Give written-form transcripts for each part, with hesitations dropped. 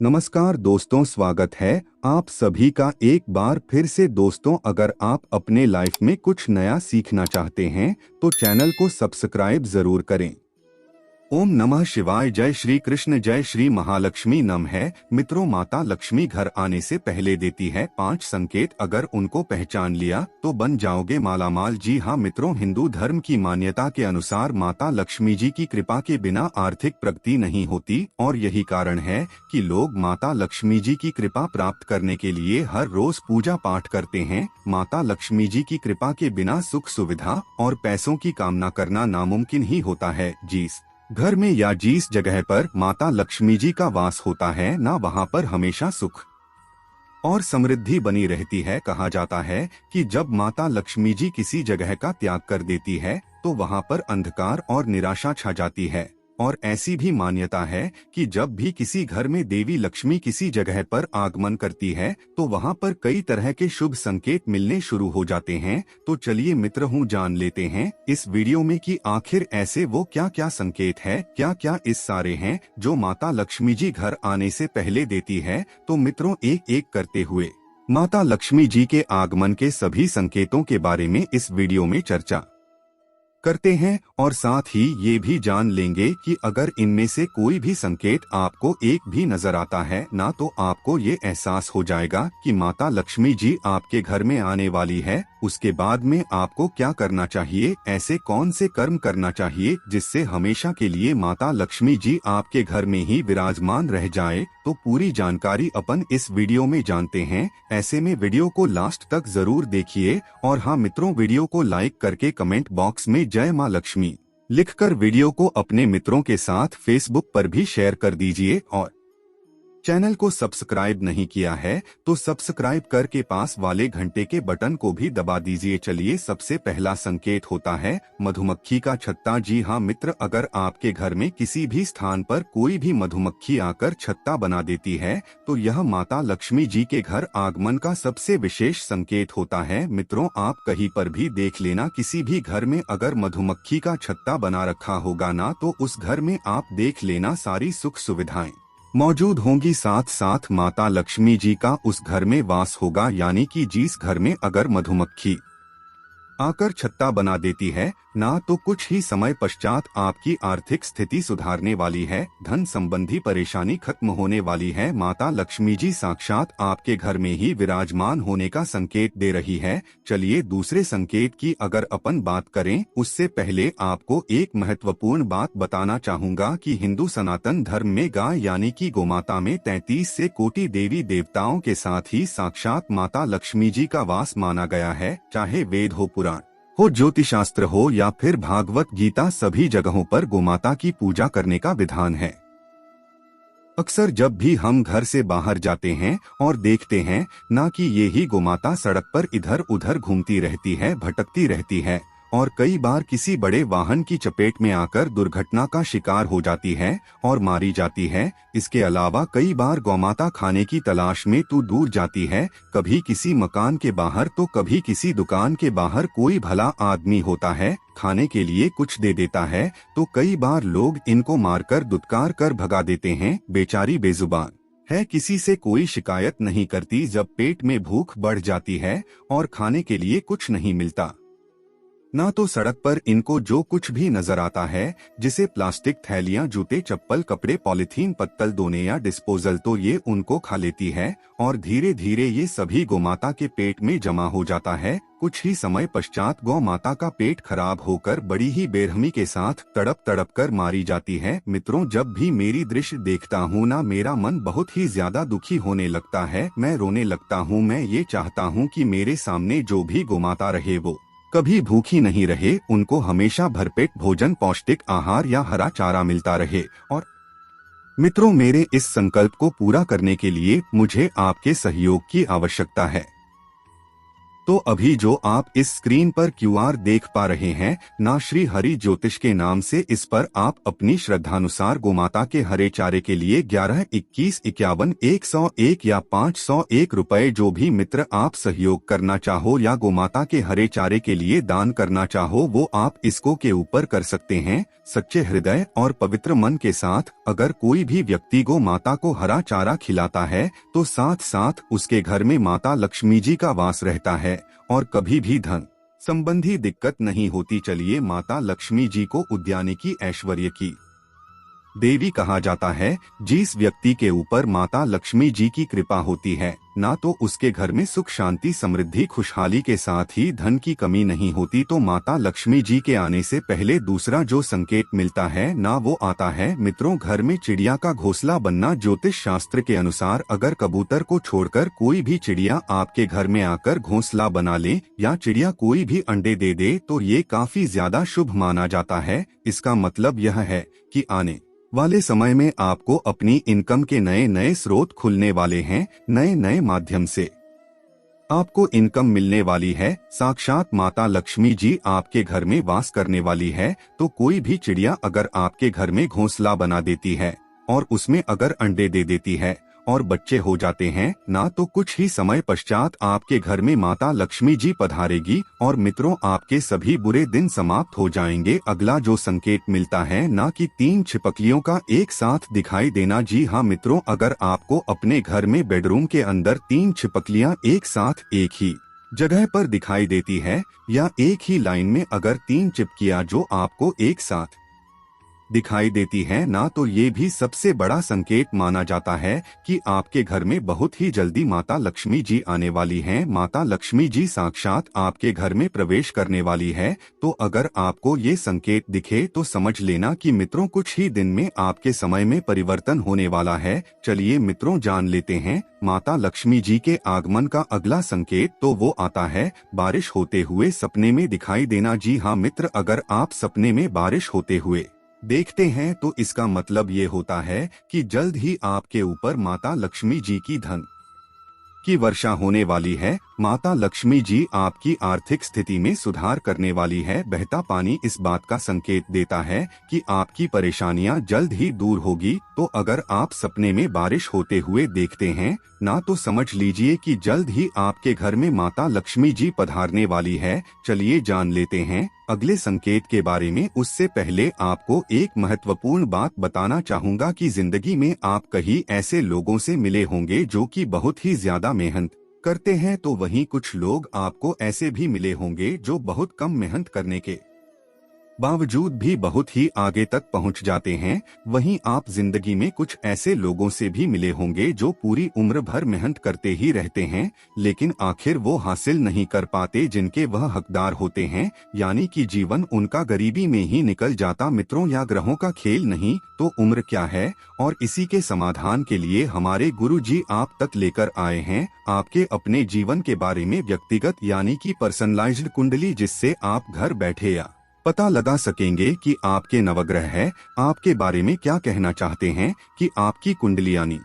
नमस्कार दोस्तों, स्वागत है आप सभी का एक बार फिर से। दोस्तों, अगर आप अपने लाइफ में कुछ नया सीखना चाहते हैं तो चैनल को सब्सक्राइब जरूर करें। ओम नमः शिवाय। जय श्री कृष्ण, जय श्री महालक्ष्मी नमः। मित्रों, माता लक्ष्मी घर आने से पहले देती है 5 संकेत। अगर उनको पहचान लिया तो बन जाओगे मालामाल। जी हाँ मित्रों, हिंदू धर्म की मान्यता के अनुसार माता लक्ष्मी जी की कृपा के बिना आर्थिक प्रगति नहीं होती और यही कारण है कि लोग माता लक्ष्मी जी की कृपा प्राप्त करने के लिए हर रोज पूजा पाठ करते हैं। माता लक्ष्मी जी की कृपा के बिना सुख सुविधा और पैसों की कामना करना नामुमकिन ही होता है। जिस घर में या जिस जगह पर माता लक्ष्मी जी का वास होता है ना, वहाँ पर हमेशा सुख और समृद्धि बनी रहती है। कहा जाता है कि जब माता लक्ष्मी जी किसी जगह का त्याग कर देती है तो वहाँ पर अंधकार और निराशा छा जाती है। और ऐसी भी मान्यता है कि जब भी किसी घर में देवी लक्ष्मी किसी जगह पर आगमन करती है तो वहाँ पर कई तरह के शुभ संकेत मिलने शुरू हो जाते हैं। तो चलिए मित्र हूँ जान लेते हैं इस वीडियो में कि आखिर ऐसे वो क्या क्या संकेत है, क्या क्या इस सारे हैं जो माता लक्ष्मी जी घर आने से पहले देती है। तो मित्रों, एक एक करते हुए माता लक्ष्मी जी के आगमन के सभी संकेतों के बारे में इस वीडियो में चर्चा करते हैं और साथ ही ये भी जान लेंगे कि अगर इनमें से कोई भी संकेत आपको एक भी नजर आता है ना, तो आपको ये एहसास हो जाएगा कि माता लक्ष्मी जी आपके घर में आने वाली है। उसके बाद में आपको क्या करना चाहिए, ऐसे कौन से कर्म करना चाहिए जिससे हमेशा के लिए माता लक्ष्मी जी आपके घर में ही विराजमान रह जाए। तो पूरी जानकारी अपन इस वीडियो में जानते हैं। ऐसे में वीडियो को लास्ट तक जरूर देखिए। और हाँ मित्रों, वीडियो को लाइक करके कमेंट बॉक्स में जय माँ लक्ष्मी लिखकर वीडियो को अपने मित्रों के साथ फेसबुक पर भी शेयर कर दीजिए। और चैनल को सब्सक्राइब नहीं किया है तो सब्सक्राइब करके पास वाले घंटे के बटन को भी दबा दीजिए। चलिए, सबसे पहला संकेत होता है मधुमक्खी का छत्ता। जी हाँ मित्र, अगर आपके घर में किसी भी स्थान पर कोई भी मधुमक्खी आकर छत्ता बना देती है तो यह माता लक्ष्मी जी के घर आगमन का सबसे विशेष संकेत होता है। मित्रों, आप कहीं पर भी देख लेना, किसी भी घर में अगर मधुमक्खी का छत्ता बना रखा होगा ना, तो उस घर में आप देख लेना सारी सुख सुविधाएं मौजूद होंगी। साथ साथ माता लक्ष्मी जी का उस घर में वास होगा। यानी कि जिस घर में अगर मधुमक्खी आकर छत्ता बना देती है ना, तो कुछ ही समय पश्चात आपकी आर्थिक स्थिति सुधारने वाली है, धन संबंधी परेशानी खत्म होने वाली है। माता लक्ष्मी जी साक्षात आपके घर में ही विराजमान होने का संकेत दे रही है। चलिए, दूसरे संकेत की अगर अपन बात करें उससे पहले आपको एक महत्वपूर्ण बात बताना चाहूँगा कि हिंदू सनातन धर्म में गाय यानी कि गोमाता में 33 से कोटि देवी देवताओं के साथ ही साक्षात माता लक्ष्मी जी का वास माना गया है। चाहे वेद हो, पुराण हो, ज्योतिषशास्त्र हो या फिर भागवत गीता, सभी जगहों पर गोमाता की पूजा करने का विधान है। अक्सर जब भी हम घर से बाहर जाते हैं और देखते हैं ना कि ये ही गोमाता सड़क पर इधर उधर घूमती रहती है, भटकती रहती है और कई बार किसी बड़े वाहन की चपेट में आकर दुर्घटना का शिकार हो जाती है और मारी जाती है। इसके अलावा कई बार गौमाता खाने की तलाश में तो दूर जाती है, कभी किसी मकान के बाहर तो कभी किसी दुकान के बाहर कोई भला आदमी होता है, खाने के लिए कुछ दे देता है तो कई बार लोग इनको मारकर दुत्कार कर भगा देते हैं। बेचारी बेजुबान है, किसी से कोई शिकायत नहीं करती। जब पेट में भूख बढ़ जाती है और खाने के लिए कुछ नहीं मिलता ना, तो सड़क पर इनको जो कुछ भी नजर आता है, जिसे प्लास्टिक थैलियां, जूते, चप्पल, कपड़े, पॉलिथीन, पत्तल, दोने या डिस्पोजल, तो ये उनको खा लेती है और धीरे धीरे ये सभी गौमाता के पेट में जमा हो जाता है। कुछ ही समय पश्चात गौ माता का पेट खराब होकर बड़ी ही बेरहमी के साथ तड़प तड़प कर मारी जाती है। मित्रों, जब भी मेरी दृश्य देखता हूँ ना, मेरा मन बहुत ही ज्यादा दुखी होने लगता है, मैं रोने लगता हूँ। मैं ये चाहता हूँ कि मेरे सामने जो भी गौमाता रहे वो कभी भूखी नहीं रहे, उनको हमेशा भरपेट भोजन, पौष्टिक आहार या हरा चारा मिलता रहे। और मित्रों, मेरे इस संकल्प को पूरा करने के लिए मुझे आपके सहयोग की आवश्यकता है। तो अभी जो आप इस स्क्रीन पर क्यूआर देख पा रहे हैं ना, श्री हरि ज्योतिष के नाम से, इस पर आप अपनी श्रद्धानुसार गोमाता के हरे चारे के लिए 11, 21, 51, 101 या 501 रुपए, जो भी मित्र आप सहयोग करना चाहो या गोमाता के हरे चारे के लिए दान करना चाहो वो आप इसको के ऊपर कर सकते हैं। सच्चे हृदय और पवित्र मन के साथ अगर कोई भी व्यक्ति गौ माता को हरा चारा खिलाता है तो साथ साथ उसके घर में माता लक्ष्मी जी का वास रहता है और कभी भी धन संबंधी दिक्कत नहीं होती। चलिए माता लक्ष्मी जी को उद्यानिकी ऐश्वर्य की देवी कहा जाता है। जिस व्यक्ति के ऊपर माता लक्ष्मी जी की कृपा होती है ना तो उसके घर में सुख शांति समृद्धि खुशहाली के साथ ही धन की कमी नहीं होती। तो माता लक्ष्मी जी के आने से पहले दूसरा जो संकेत मिलता है ना वो आता है मित्रों घर में चिड़िया का घोंसला बनना। ज्योतिष शास्त्र के अनुसार अगर कबूतर को छोड़कर कोई भी चिड़िया आपके घर में आकर घोंसला बना ले या चिड़िया कोई भी अंडे दे दे तो ये काफी ज्यादा शुभ माना जाता है। इसका मतलब यह है कि आने वाले समय में आपको अपनी इनकम के नए नए स्रोत खुलने वाले हैं। नए नए माध्यम से आपको इनकम मिलने वाली है। साक्षात माता लक्ष्मी जी आपके घर में वास करने वाली है। तो कोई भी चिड़िया अगर आपके घर में घोंसला बना देती है और उसमें अगर अंडे दे देती है और बच्चे हो जाते हैं ना तो कुछ ही समय पश्चात आपके घर में माता लक्ष्मी जी पधारेगी और मित्रों आपके सभी बुरे दिन समाप्त हो जाएंगे। अगला जो संकेत मिलता है ना कि 3 छिपकलियों का एक साथ दिखाई देना। जी हाँ मित्रों, अगर आपको अपने घर में बेडरूम के अंदर 3 छिपकलियां एक साथ एक ही जगह पर दिखाई देती है या एक ही लाइन में अगर 3 चिपकियां जो आपको एक साथ दिखाई देती है ना तो ये भी सबसे बड़ा संकेत माना जाता है कि आपके घर में बहुत ही जल्दी माता लक्ष्मी जी आने वाली हैं। माता लक्ष्मी जी साक्षात आपके घर में प्रवेश करने वाली है। तो अगर आपको ये संकेत दिखे तो समझ लेना कि मित्रों कुछ ही दिन में आपके समय में परिवर्तन होने वाला है। चलिए मित्रों जान लेते हैं माता लक्ष्मी जी के आगमन का अगला संकेत। तो वो आता है बारिश होते हुए सपने में दिखाई देना। जी हाँ मित्र, अगर आप सपने में बारिश होते हुए देखते हैं तो इसका मतलब ये होता है कि जल्द ही आपके ऊपर माता लक्ष्मी जी की धन की वर्षा होने वाली है। माता लक्ष्मी जी आपकी आर्थिक स्थिति में सुधार करने वाली है। बहता पानी इस बात का संकेत देता है कि आपकी परेशानियां जल्द ही दूर होगी। तो अगर आप सपने में बारिश होते हुए देखते हैं ना तो समझ लीजिए कि जल्द ही आपके घर में माता लक्ष्मी जी पधारने वाली है। चलिए जान लेते हैं अगले संकेत के बारे में। उससे पहले आपको एक महत्वपूर्ण बात बताना चाहूंगा कि जिंदगी में आप कहीं ऐसे लोगों से मिले होंगे जो कि बहुत ही ज्यादा मेहनत करते हैं तो वहीं कुछ लोग आपको ऐसे भी मिले होंगे जो बहुत कम मेहनत करने के बावजूद भी बहुत ही आगे तक पहुंच जाते हैं। वहीं आप जिंदगी में कुछ ऐसे लोगों से भी मिले होंगे जो पूरी उम्र भर मेहनत करते ही रहते हैं लेकिन आखिर वो हासिल नहीं कर पाते जिनके वह हकदार होते हैं, यानी कि जीवन उनका गरीबी में ही निकल जाता। मित्रों या ग्रहों का खेल नहीं तो उम्र क्या है, और इसी के समाधान के लिए हमारे गुरु जी आप तक लेकर आए हैं आपके अपने जीवन के बारे में व्यक्तिगत यानी कि पर्सनलाइज्ड कुंडली, जिससे आप घर बैठे या पता लगा सकेंगे कि आपके नवग्रह है आपके बारे में क्या कहना चाहते हैं कि आपकी कुंडली यानी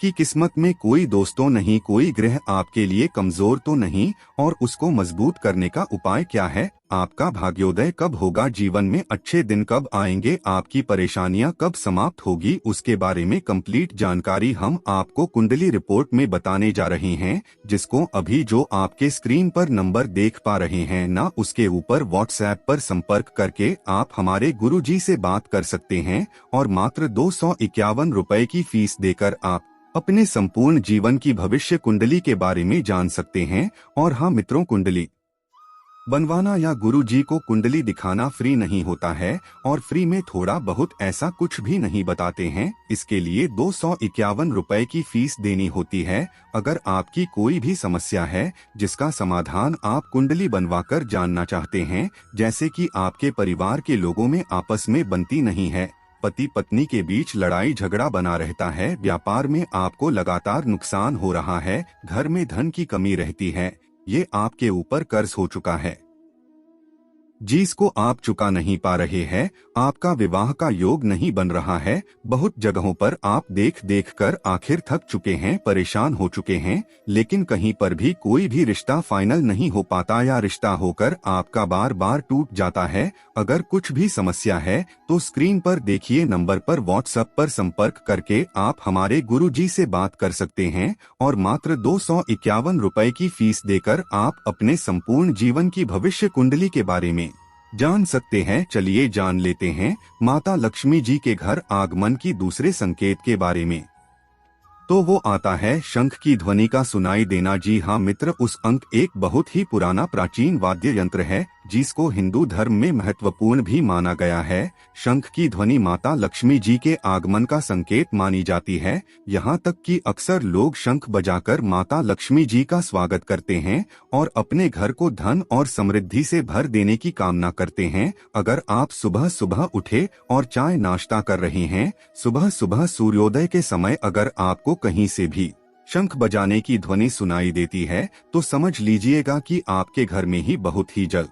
कि किस्मत में कोई दोस्तों नहीं, कोई ग्रह आपके लिए कमजोर तो नहीं, और उसको मजबूत करने का उपाय क्या है, आपका भाग्योदय कब होगा, जीवन में अच्छे दिन कब आएंगे, आपकी परेशानियां कब समाप्त होगी, उसके बारे में कंप्लीट जानकारी हम आपको कुंडली रिपोर्ट में बताने जा रहे हैं। जिसको अभी जो आपके स्क्रीन पर नंबर देख पा रहे हैं ना, उसके ऊपर व्हाट्सएप पर संपर्क करके आप हमारे गुरुजी से बात कर सकते हैं और मात्र 251 रुपए की फीस देकर आप अपने संपूर्ण जीवन की भविष्य कुंडली के बारे में जान सकते हैं। और हाँ मित्रों, कुंडली बनवाना या गुरुजी को कुंडली दिखाना फ्री नहीं होता है और फ्री में थोड़ा बहुत ऐसा कुछ भी नहीं बताते हैं। इसके लिए 251 रुपए की फीस देनी होती है। अगर आपकी कोई भी समस्या है जिसका समाधान आप कुंडली बनवाकर जानना चाहते हैं, जैसे कि आपके परिवार के लोगों में आपस में बनती नहीं है, पति पत्नी के बीच लड़ाई झगड़ा बना रहता है, व्यापार में आपको लगातार नुकसान हो रहा है, घर में धन की कमी रहती है, ये आपके ऊपर कर्ज हो चुका है जिसको आप चुका नहीं पा रहे हैं, आपका विवाह का योग नहीं बन रहा है, बहुत जगहों पर आप देख देख कर आखिर थक चुके हैं, परेशान हो चुके हैं, लेकिन कहीं पर भी कोई भी रिश्ता फाइनल नहीं हो पाता या रिश्ता होकर आपका बार बार टूट जाता है। अगर कुछ भी समस्या है तो स्क्रीन पर देखिए नंबर पर व्हाट्सएप पर संपर्क करके आप हमारे गुरुजी से बात कर सकते हैं और मात्र 251 रुपए की फीस देकर आप अपने संपूर्ण जीवन की भविष्य कुंडली के बारे में जान सकते हैं। चलिए जान लेते हैं माता लक्ष्मी जी के घर आगमन की दूसरे संकेत के बारे में। तो वो आता है शंख की ध्वनि का सुनाई देना। जी हाँ मित्र, उस अंक एक बहुत ही पुराना प्राचीन वाद्य यंत्र है जिसको हिंदू धर्म में महत्वपूर्ण भी माना गया है। शंख की ध्वनि माता लक्ष्मी जी के आगमन का संकेत मानी जाती है। यहाँ तक कि अक्सर लोग शंख बजाकर माता लक्ष्मी जी का स्वागत करते हैं और अपने घर को धन और समृद्धि से भर देने की कामना करते हैं। अगर आप सुबह सुबह उठे और चाय नाश्ता कर रहे हैं, सुबह सुबह सूर्योदय के समय अगर आपको कहीं से भी शंख बजाने की ध्वनि सुनाई देती है तो समझ लीजिएगा कि आपके घर में ही बहुत ही जल्द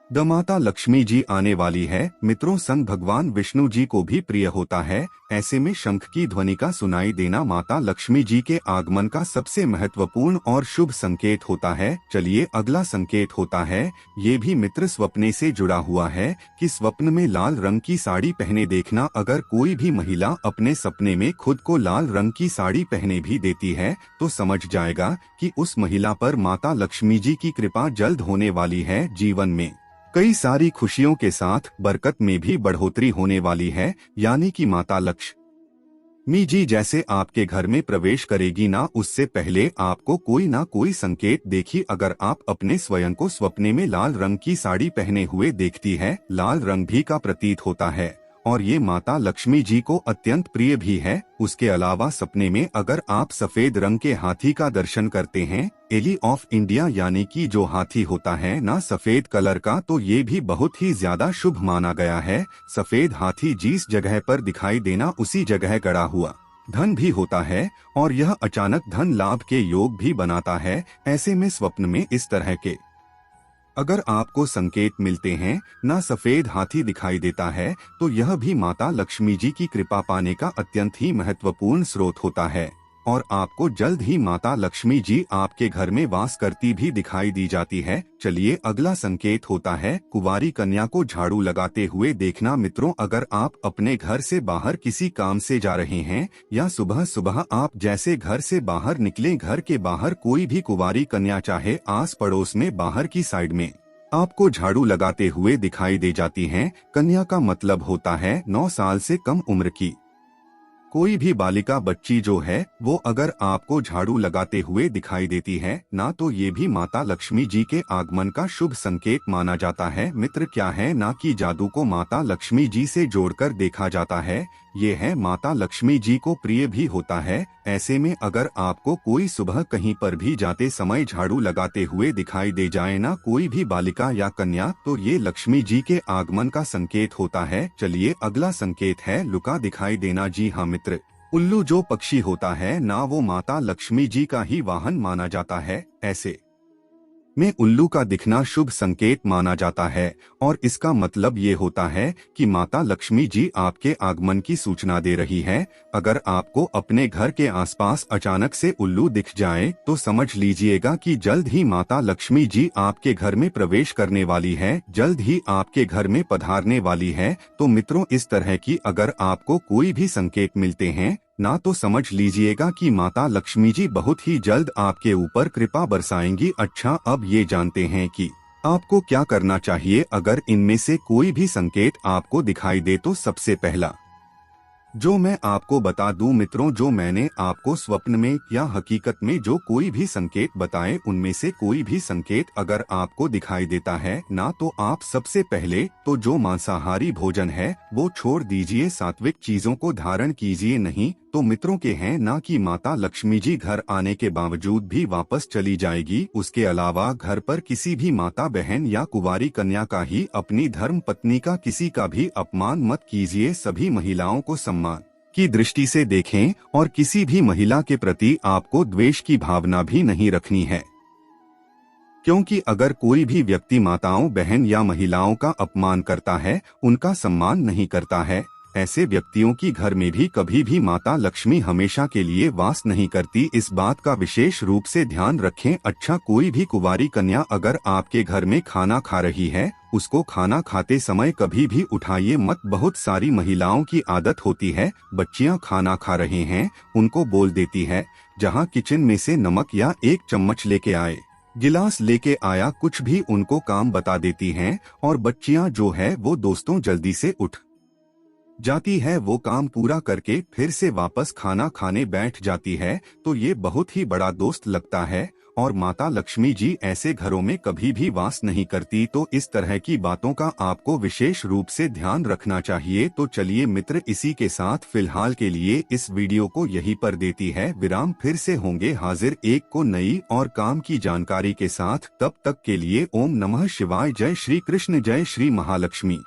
माता लक्ष्मी जी आने वाली है। मित्रों, संग भगवान विष्णु जी को भी प्रिय होता है। ऐसे में शंख की ध्वनि का सुनाई देना माता लक्ष्मी जी के आगमन का सबसे महत्वपूर्ण और शुभ संकेत होता है। चलिए अगला संकेत होता है, ये भी मित्र स्वप्ने से जुड़ा हुआ है कि स्वप्न में लाल रंग की साड़ी पहने देखना। अगर कोई भी महिला अपने सपने में खुद को लाल रंग की साड़ी पहने भी देती है तो समझ जाएगा कि उस महिला पर माता लक्ष्मी जी की कृपा जल्द होने वाली है। जीवन में कई सारी खुशियों के साथ बरकत में भी बढ़ोतरी होने वाली है। यानी कि माता लक्ष्मी जी जैसे आपके घर में प्रवेश करेगी ना, उससे पहले आपको कोई ना कोई संकेत देखी। अगर आप अपने स्वयं को सपने में लाल रंग की साड़ी पहने हुए देखती है, लाल रंग भी का प्रतीक होता है और ये माता लक्ष्मी जी को अत्यंत प्रिय भी है। उसके अलावा सपने में अगर आप सफेद रंग के हाथी का दर्शन करते हैं, एली ऑफ इंडिया यानी कि जो हाथी होता है ना सफेद कलर का, तो ये भी बहुत ही ज्यादा शुभ माना गया है। सफेद हाथी जिस जगह पर दिखाई देना उसी जगह गड़ा हुआ धन भी होता है और यह अचानक धन लाभ के योग भी बनाता है। ऐसे में स्वप्न में इस तरह के अगर आपको संकेत मिलते हैं ना, सफेद हाथी दिखाई देता है, तो यह भी माता लक्ष्मी जी की कृपा पाने का अत्यंत ही महत्वपूर्ण स्रोत होता है और आपको जल्द ही माता लक्ष्मी जी आपके घर में वास करती भी दिखाई दी जाती है। चलिए अगला संकेत होता है कुंवारी कन्या को झाड़ू लगाते हुए देखना। मित्रों, अगर आप अपने घर से बाहर किसी काम से जा रहे हैं या सुबह सुबह आप जैसे घर से बाहर निकले, घर के बाहर कोई भी कुंवारी कन्या चाहे आस पड़ोस में बाहर की साइड में आपको झाड़ू लगाते हुए दिखाई दे जाती हैं, कन्या का मतलब होता है 9 साल से कम उम्र की कोई भी बालिका बच्ची जो है वो अगर आपको झाड़ू लगाते हुए दिखाई देती है ना, तो ये भी माता लक्ष्मी जी के आगमन का शुभ संकेत माना जाता है। मित्र, क्या है ना कि जादू को माता लक्ष्मी जी से जोड़कर देखा जाता है, ये है माता लक्ष्मी जी को प्रिय भी होता है। ऐसे में अगर आपको कोई सुबह कहीं पर भी जाते समय झाड़ू लगाते हुए दिखाई दे जाए ना कोई भी बालिका या कन्या, तो ये लक्ष्मी जी के आगमन का संकेत होता है। चलिए अगला संकेत है लुका दिखाई देना। जी हाँ मित्र, उल्लू जो पक्षी होता है ना, वो माता लक्ष्मी जी का ही वाहन माना जाता है। ऐसे में उल्लू का दिखना शुभ संकेत माना जाता है और इसका मतलब ये होता है कि माता लक्ष्मी जी आपके आगमन की सूचना दे रही है। अगर आपको अपने घर के आसपास अचानक से उल्लू दिख जाए तो समझ लीजिएगा कि जल्द ही माता लक्ष्मी जी आपके घर में प्रवेश करने वाली है, जल्द ही आपके घर में पधारने वाली है। तो मित्रों, इस तरह की अगर आपको कोई भी संकेत मिलते हैं ना, तो समझ लीजिएगा कि माता लक्ष्मी जी बहुत ही जल्द आपके ऊपर कृपा बरसाएंगी। अच्छा, अब ये जानते हैं कि आपको क्या करना चाहिए अगर इनमें से कोई भी संकेत आपको दिखाई दे। तो सबसे पहला जो मैं आपको बता दूं मित्रों, जो मैंने आपको स्वप्न में या हकीकत में जो कोई भी संकेत बताए, उनमें से कोई भी संकेत अगर आपको दिखाई देता है ना, तो आप सबसे पहले तो जो मांसाहारी भोजन है वो छोड़ दीजिए, सात्विक चीजों को धारण कीजिए। नहीं तो मित्रों के हैं ना कि माता लक्ष्मी जी घर आने के बावजूद भी वापस चली जाएगी। उसके अलावा घर पर किसी भी माता बहन या कुंवारी कन्या का ही, अपनी धर्म पत्नी का किसी का भी अपमान मत कीजिए। सभी महिलाओं को सम्मान की दृष्टि से देखें और किसी भी महिला के प्रति आपको द्वेष की भावना भी नहीं रखनी है, क्योंकि अगर कोई भी व्यक्ति माताओं बहन या महिलाओं का अपमान करता है, उनका सम्मान नहीं करता है, ऐसे व्यक्तियों की घर में भी कभी भी माता लक्ष्मी हमेशा के लिए वास नहीं करती। इस बात का विशेष रूप से ध्यान रखें। अच्छा, कोई भी कुंवारी कन्या अगर आपके घर में खाना खा रही है, उसको खाना खाते समय कभी भी उठाइए मत। बहुत सारी महिलाओं की आदत होती है, बच्चियां खाना खा रहे हैं, उनको बोल देती है जहां किचन में से नमक या एक चम्मच लेके आए। गिलास लेके आया कुछ भी उनको काम बता देती हैं और बच्चियां जो है वो दोस्तों जल्दी से उठ जाती है। वो काम पूरा करके फिर से वापस खाना खाने बैठ जाती है। तो ये बहुत ही बड़ा दोस्त लगता है। और माता लक्ष्मी जी ऐसे घरों में कभी भी वास नहीं करती। तो इस तरह की बातों का आपको विशेष रूप से ध्यान रखना चाहिए। तो चलिए मित्र, इसी के साथ फिलहाल के लिए इस वीडियो को यहीं पर देती है विराम। फिर से होंगे हाजिर एक को नई और काम की जानकारी के साथ। तब तक के लिए ओम नमः शिवाय। जय श्री कृष्ण, जय श्री महालक्ष्मी।